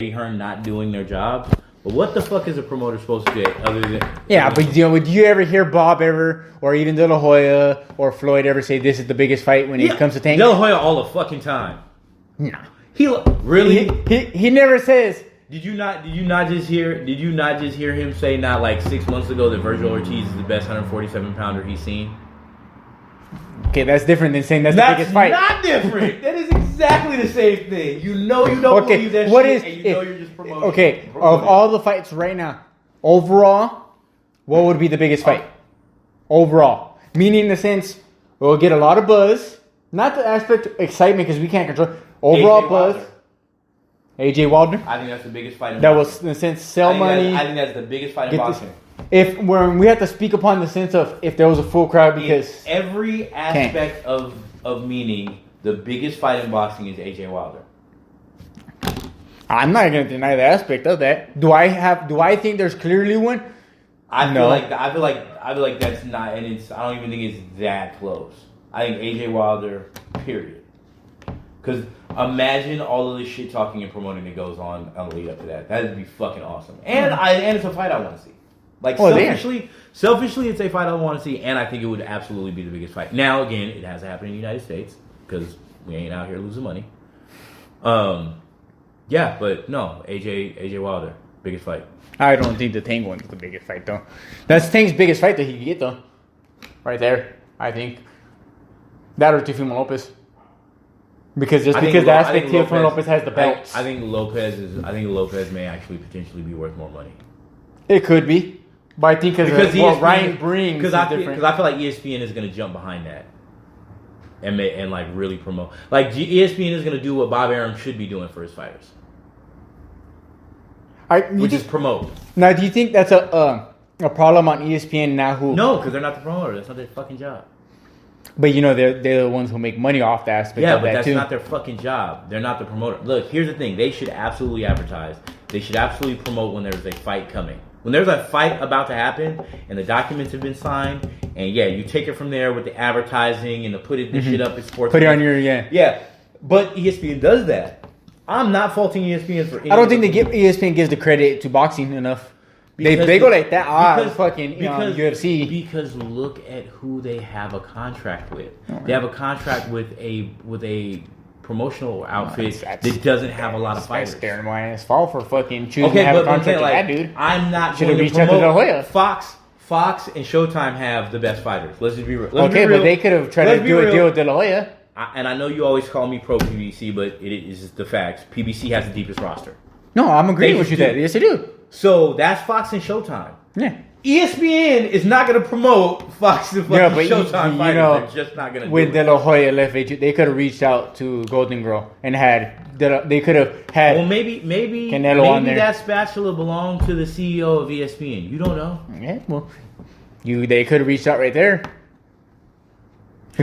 Hearn not doing their job. But what the fuck is a promoter supposed to do other than... Yeah, but would you ever hear Bob or even De La Hoya or Floyd ever say this is the biggest fight when it comes to Tank? De La Hoya all the fucking time. No. Really? He never says... Did you not just hear him say not like 6 months ago that Virgil Ortiz is the best 147 pounder he's seen? Okay, that's different than saying that's the biggest fight. That's not different. That is exactly the same thing. You know you don't believe that shit, and you know you're just promoting. Okay, of all the fights right now, overall, what would be the biggest fight? Overall. Meaning in the sense, we'll get a lot of buzz. Not the aspect of excitement because we can't control. Overall buzz. AJ Wilder. I think that's the biggest fight in boxing. That was, in the sense, sell money. I think that's the biggest fight in boxing. When we have to speak upon the sense of if there was a full crowd because... In every aspect of meaning, the biggest fight in boxing is AJ Wilder. I'm not going to deny the aspect of that. Do I think there's clearly one? I feel like that's not, and I don't even think it's that close. I think AJ Wilder, period. Because imagine all of this shit talking and promoting that goes on the lead up to that. That would be fucking awesome. And it's a fight I want to see. Like, selfishly, it's a fight I want to see, and I think it would absolutely be the biggest fight. Now, again, it has to happen in the United States, because we ain't out here losing money. Yeah, but no, AJ Wilder, biggest fight. I don't think the Tank one's the biggest fight, though. That's Tank's biggest fight that he could get, though. Right there, I think. That or Teofimo Lopez. Because the aspect Teofimo Lopez has the belts. I think Lopez may actually potentially be worth more money. It could be. But I think because what Ryan brings because I feel like ESPN is going to jump behind that and like really promote. Like ESPN is going to do what Bob Arum should be doing for his fighters, which is promote. Now, do you think that's a problem on ESPN now? No, because they're not the promoter. That's not their fucking job. But they're the ones who make money off the aspect of that too. Yeah, but that's not their fucking job. They're not the promoter. Look, here's the thing. They should absolutely advertise. They should absolutely promote when there's a fight coming. When there's a fight about to happen and the documents have been signed, and you take it from there with the advertising and the shit up at sports. Put it on your Yeah, but ESPN does that. I'm not faulting ESPN for. I don't think ESPN gives the credit to boxing enough. They go like that. Fucking UFC. Because look at who they have a contract with. They have a contract with a promotional outfit that doesn't have a lot of fighters. That's staring my ass fall for fucking choosing to have a contract with that dude. I'm not should have reached out to De La Hoya. Fox and Showtime have the best fighters. Let's just be real. But they could have tried to do a deal with De La Hoya. And I know you always call me pro PBC, but it is just the facts. PBC has the deepest roster. No, I'm agreeing with you that. Yes, they do. So that's Fox and Showtime. Yeah. ESPN is not going to promote Fox and Showtime fighters. They're just not going to do it. When De La Hoya left, they could have reached out to Golden Girl and they could have had. Well, maybe Canelo on there. That spatula belonged to the CEO of ESPN. You don't know. Yeah, well, they could have reached out right there.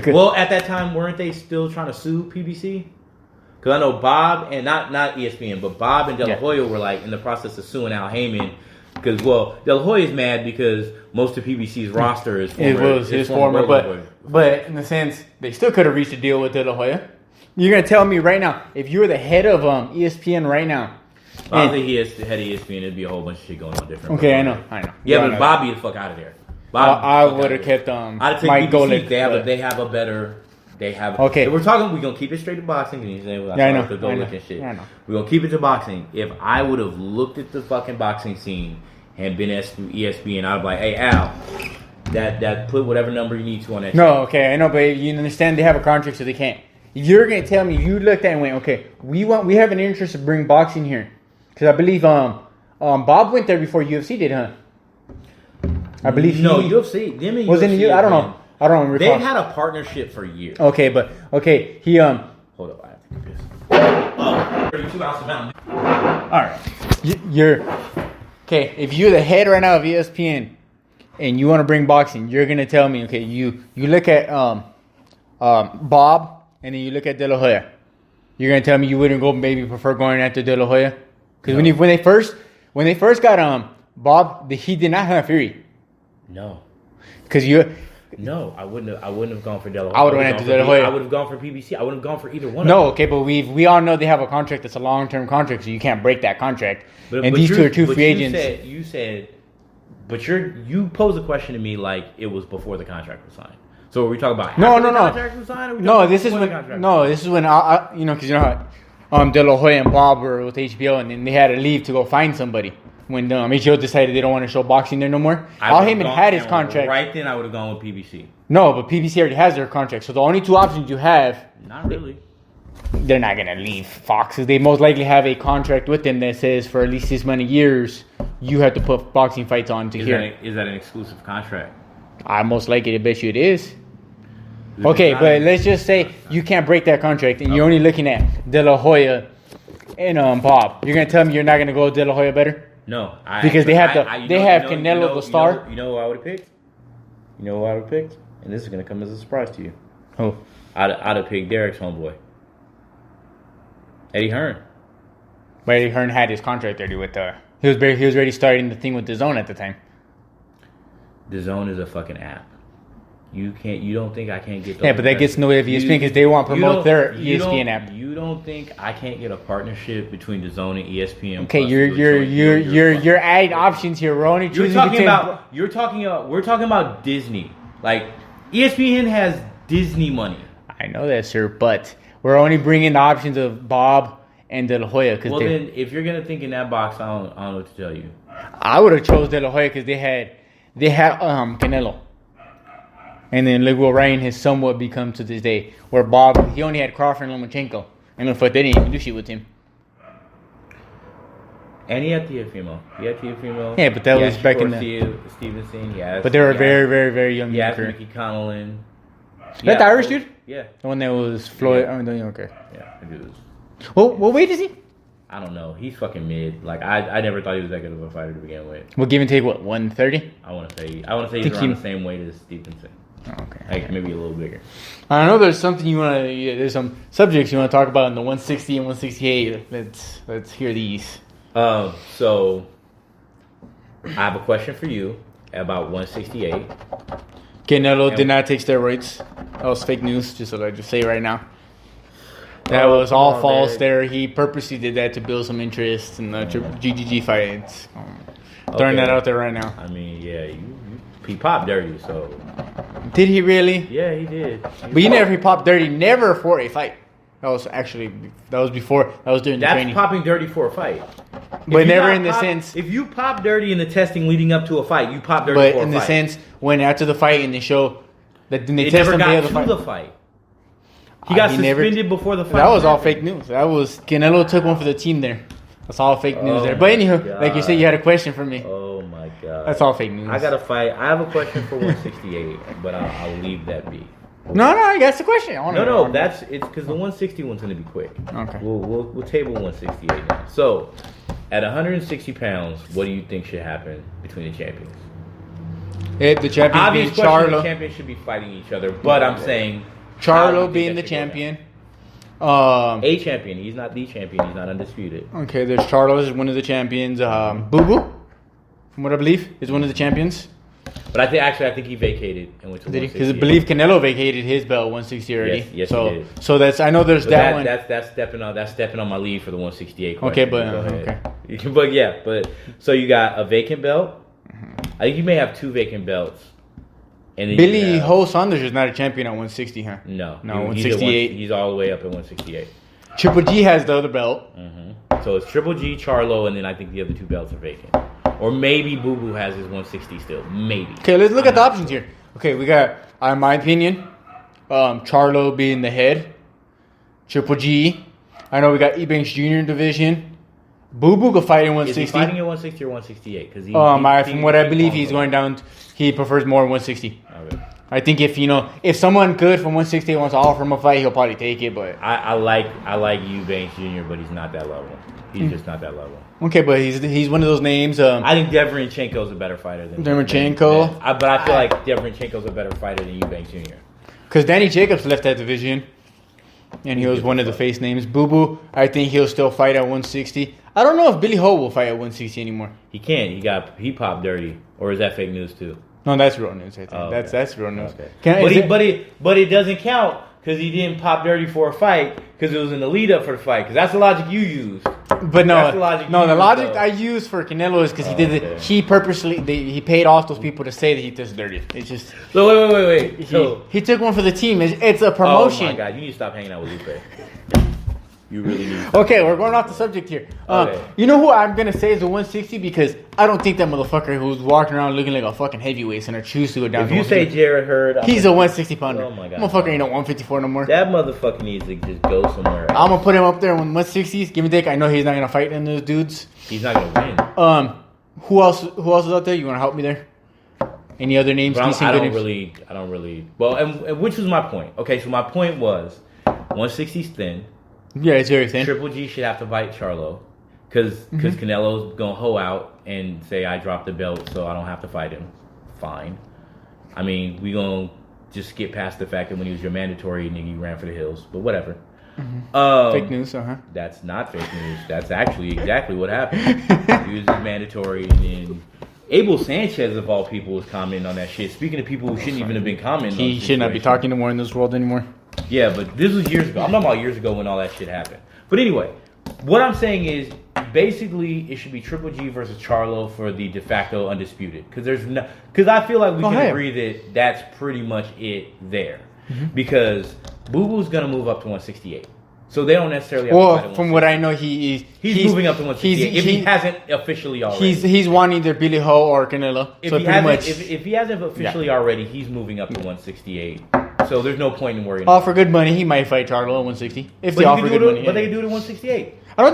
Well, at that time, weren't they still trying to sue PBC? Because I know Bob and not ESPN, but Bob and De La Hoya were like in the process of suing Al Heyman. Because De La Hoya's mad because most of PBC's roster is former. It was his former, but in the sense they still could have reached a deal with De La Hoya. You're gonna tell me right now if you were the head of ESPN right now. I don't think he is the head of ESPN. It'd be a whole bunch of shit going on different. Okay, I know. Yeah, but Bob be the fuck out of there. I would have kept Mike Golick. They have a better. They have. Okay. If we're gonna keep it straight to boxing. I know. And shit. Yeah, I know. We're gonna keep it to boxing. If I would have looked at the fucking boxing scene and been at ESPN, I'd be like, hey Al, that put whatever number you need to on that. No, okay, I know, but you understand they have a contract, so they can't. You're gonna tell me you looked at it and went, okay, we have an interest to bring boxing here, because I believe Bob went there before UFC did, huh? I believe UFC. Them and was UFC in the. I don't know. I don't recall. They've had a partnership for years. Okay, but he Hold up, I have to do this. 32 ounces of mountain. All right, you're okay. If you're the head right now of ESPN and you want to bring boxing, you're gonna tell me, okay, you look at Bob and then you look at De La Hoya. You're gonna tell me you wouldn't maybe prefer going after De La Hoya? Because when they first got Bob, he did not have Fury. No. Because No, I wouldn't have gone for De La Hoya. I would have went to De La Hoya. I would have gone for PBC. I wouldn't have gone for either one. No, of them. okay, but we all know they have a contract that's a long-term contract, so you can't break that contract. But these two are two free agents. You said, but you posed a question to me like it was before the contract was signed. So are we talking about No. contract was signed? Or This is when I because you know how De La Hoya and Bob were with HBO, and then they had to leave to go find somebody. When HBO decided they don't want to show boxing there no more, Al Heyman had his contract. Right then, I would have gone with PBC. No, but PBC already has their contract, so the only two options you have. Not really. They're not gonna leave Fox. They most likely have a contract with them that says for at least this many years you have to put boxing fights on to here. Is that an exclusive contract? I most likely to bet you it is. Okay, but let's just say you can't break that contract, and you're only looking at De La Hoya and Bob. You're gonna tell me you're not gonna go with De La Hoya better? No, because they have Canelo the star. You know who I would have picked? You know who I would have picked? And this is gonna come as a surprise to you. Who? I'd have picked Derek's homeboy, Eddie Hearn. But Eddie Hearn had his contract already with he was already starting the thing with DAZN at the time. DAZN is a fucking app. You don't think I can't get? Yeah, but that gets in the way of ESPN because they want to promote their ESPN app. You don't think I can't get a partnership between DAZN and ESPN? Okay, you're adding options here. We're only choosing we're talking about Disney. Like ESPN has Disney money. I know that, sir, but we're only bringing the options of Bob and De La Hoya. Well, then, if you're gonna think in that box, I don't know what to tell you. I would have chose De La Hoya because they had Canelo. And then look what Ryan has somewhat become to this day. Where Bob, he only had Crawford and Lomachenko. And look, they didn't even do shit with him. And he had Teofimo. Yeah, but that was back in the... Stevenson, but they were very, very, very young. Yeah, Mickey Connellan. Is that the Irish dude? Yeah. The one that was Floyd. Yeah. Oh, no, okay. Yeah, it was. What weight is he? I don't know. He's fucking mid. Like I never thought he was that good of a fighter to begin with. Well, give and take what, 130? I want to say he's around the same weight as Stevenson. Oh, okay. Like maybe a little bigger. I know there's something you want to. There's some subjects you want to talk about in the 160 and 168. Let's hear these. So I have a question for you about 168. Canelo did not take steroids. That was fake news. Just so I just say right now. That was all false. Man. There, he purposely did that to build some interest in the GGG fights. Throwing that out there right now. I mean, yeah, he popped dirty. So did he really? Yeah, he did. He popped dirty. Never for a fight. That was before. That was during the training. That's popping dirty for a fight. But never in the sense. If you pop dirty in the testing leading up to a fight, you pop dirty for a fight. But in the sense, when after the fight and they show that they test him the fight. He got suspended before the fight. That was all fake news. That was Canelo took one for the team there. That's all fake news there. But anywho, like you said, you had a question for me. Oh my god. That's all fake news. I got to fight. I have a question for 168, but I'll leave that be. No, that's the question. No, it's because the 160 one's going to be quick. Okay. We'll table 168 now. So, at 160 pounds, what do you think should happen between the champions? The champion being Charlo. The champions should be fighting each other, but I'm saying Charlo being the champion. A champion. He's not the champion. He's not undisputed. Okay, there's Charlo is one of the champions. Boo Boo, from what I believe, is one of the champions. But I think he vacated and went to 160. Because I believe Canelo vacated his belt 160 already. Yes, he did. So that's I know there's that one. That's stepping on my lead for the 168 question. Okay, but okay. But yeah, so you got a vacant belt. I think you may have two vacant belts. And then Billy Ho Saunders is not a champion at 160, huh? No, 168. He's all the way up at 168. Triple G has the other belt. Mm-hmm. So it's Triple G, Charlo, and then I think the other two belts are vacant. Or maybe Boo Boo has his 160 still. Maybe. Okay, let's look at the options here. Okay, we got, in my opinion, Charlo being the head. Triple G. I know we got Ebanks Jr. division. Boo Boo could fight in 160. Is he fighting at 160 or 168? From what I believe, he's going down. He prefers more 160. Okay. I think if someone good from 160 wants to offer him a fight, he'll probably take it. But I like Eubanks Jr., but he's not that level. He's just not that level. Okay, but he's one of those names. I think Derevyanchenko's a better fighter than Derevyanchenko. But I feel like Derevyanchenko's a better fighter than Eubanks Jr. Because Danny Jacobs left that division, and he was one of the face names. Boo Boo, I think he'll still fight at 160. I don't know if Billy Ho will fight at 160 anymore. He can't. He popped dirty, or is that fake news too? No, that's real news. I think okay. that's real news. Okay. But it doesn't count because he didn't pop dirty for a fight because it was in the lead up for the fight. Because that's the logic you used. But no, that's the logic. The logic I use for Canelo is because he did it. He purposely he paid off those people to say that he does dirty. It's just. So wait. He took one for the team. It's a promotion. Oh my god, you need to stop hanging out with Lupe. You really need. Okay, we're going off the subject here. Okay. You know who I'm gonna say is a 160 because I don't think that motherfucker who's walking around looking like a fucking heavyweight is gonna choose to go down. If you say Jared Hurd, he's a 160 pounder. Oh my god, motherfucker ain't no 154 no more. That motherfucker needs to just go somewhere else. I'm gonna put him up there in 160s. Give me dick. I know he's not gonna fight in those dudes. He's not gonna win. Who else is out there? You wanna help me there? Any other names? I don't really. Well, and which was my point. Okay, so my point was 160's thin. Yeah, it's very thin. Triple G should have to fight Charlo because Canelo's gonna hoe out and say I dropped the belt, so I don't have to fight him. Fine. I mean, we gonna just skip past the fact that when he was your mandatory, nigga, ran for the hills, but whatever. Fake news, That's not fake news. That's actually exactly what happened. He was his mandatory, and then Abel Sanchez of all people was commenting on that shit. Speaking of people who shouldn't even have been commenting, he should not be talking no more in this world anymore. Yeah, but this was years ago. I'm talking about years ago when all that shit happened. But anyway, what I'm saying is basically it should be Triple G versus Charlo for the de facto undisputed. Because I feel like we can agree that that's pretty much it there. Because Boo Boo's gonna move up to 168. So they don't necessarily have to fight at from what I know, he's moving up to 168 if he hasn't officially already. He's wanting either Billy Ho or Canelo. If he hasn't officially already, he's moving up to 168. So there's no point in worrying. Offer good money, he might fight Charlo at 160 if they offer good money. But they can do it at 168. I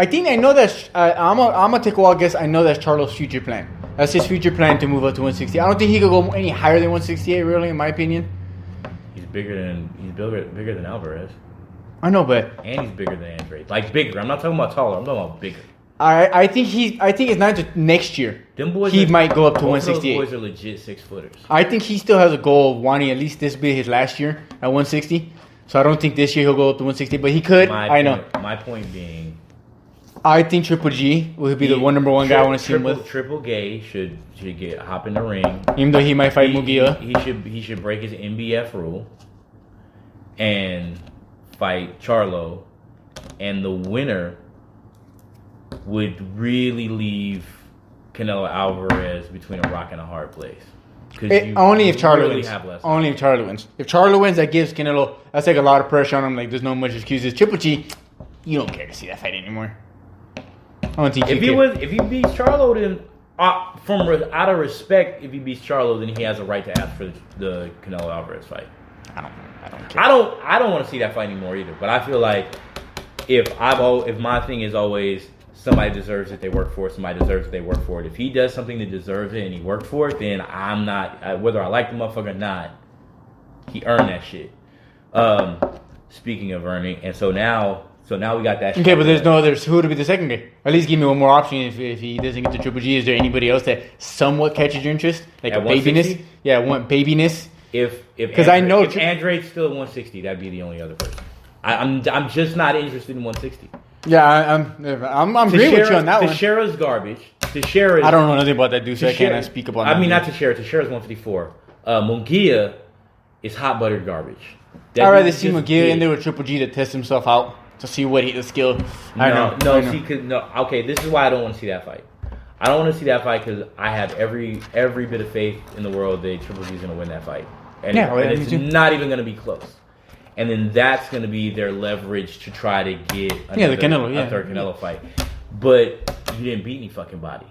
think I know that. I'm gonna take a wild guess. I know that's Charlo's future plan. That's his future plan to move up to 160. I don't think he could go any higher than 168. Really, in my opinion. He's bigger than Alvarez. I know, but and he's bigger than Andre. Like bigger. I'm not talking about taller. I'm talking about bigger. I think it's not just next year. He might go up to 168. Those boys are legit 6-footers. I think he still has a goal of wanting at least this be his last year at 160. So I don't think this year he'll go up to 160, but he could. My point being, I think Triple G will be the number one guy I want to see him with. Triple Gay should hop in the ring. Even though he might fight Mugia. He should break his MBF rule and fight Charlo, and the winner would really leave Canelo Alvarez between a rock and a hard place. Only if Charlo wins. Only if Charlo wins. If Charlo wins, that gives Canelo. That's like a lot of pressure on him. Like there's no much excuses. Triple G, you don't care to see that fight anymore. I don't think if he beats Charlo, then out of respect, if he beats Charlo, then he has a right to ask for the Canelo Alvarez fight. I don't care. I don't want to see that fight anymore either. But I feel like if my thing is always somebody deserves it, they work for it. Somebody deserves it, they work for it. If he does something that deserves it and he worked for it, then I'm not. Whether I like the motherfucker or not, he earned that shit. Speaking of earning, and so now we got that. Okay, but there's no others. Who would be the second guy? At least give me one more option. If he doesn't get the Triple G, is there anybody else that somewhat catches your interest, like at a babiness? Yeah, one babiness. Because I know if Andre's still at 160, that'd be the only other person. I'm just not interested in 160. Yeah, I'm agreeing with you on that one. Teixeira's garbage. Teixeira. I don't know nothing about that dude, so I can't speak about. I mean, not Teixeira. Teixeira's 154. Munguia is hot buttered garbage. I'd rather see Munguia in there with Triple G to test himself out to see what the skill. Okay, this is why I don't want to see that fight. I don't want to see that fight because I have every bit of faith in the world that Triple G is going to win that fight, and it's not even going to be close. And then that's going to be their leverage to try to get the third Canelo fight. But you didn't beat any fucking body.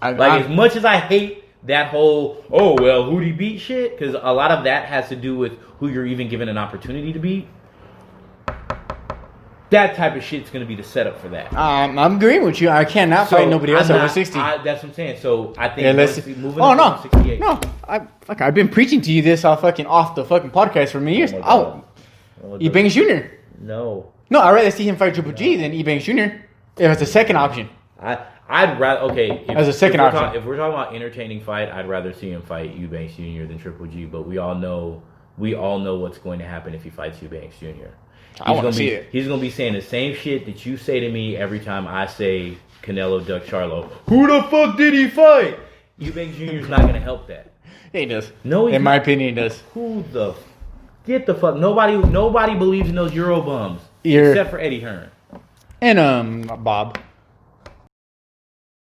As much as I hate that whole, who'd he beat shit? Because a lot of that has to do with who you're even given an opportunity to beat. That type of shit's going to be the setup for that. I'm agreeing with you. I cannot fight nobody else at 160. That's what I'm saying. So I think moving to 168. No. I've been preaching to you this off the fucking podcast for many years. Ebanks Jr. No, I'd rather see him fight Triple G than Ebanks Jr. If it's a second option. I'd rather as a second option. If we're talking about entertaining fight, I'd rather see him fight Eubanks Jr. than Triple G. But we all know what's going to happen if he fights Eubanks Jr. I want to see it. He's going to be saying the same shit that you say to me every time I say Canelo duck Charlo. Who the fuck did he fight? Eubank Jr. is not gonna help that. Yeah, he does. No, in my opinion, he does. Who the? Get the fuck. Nobody believes in those Euro bums You're- except for Eddie Hearn And Bob.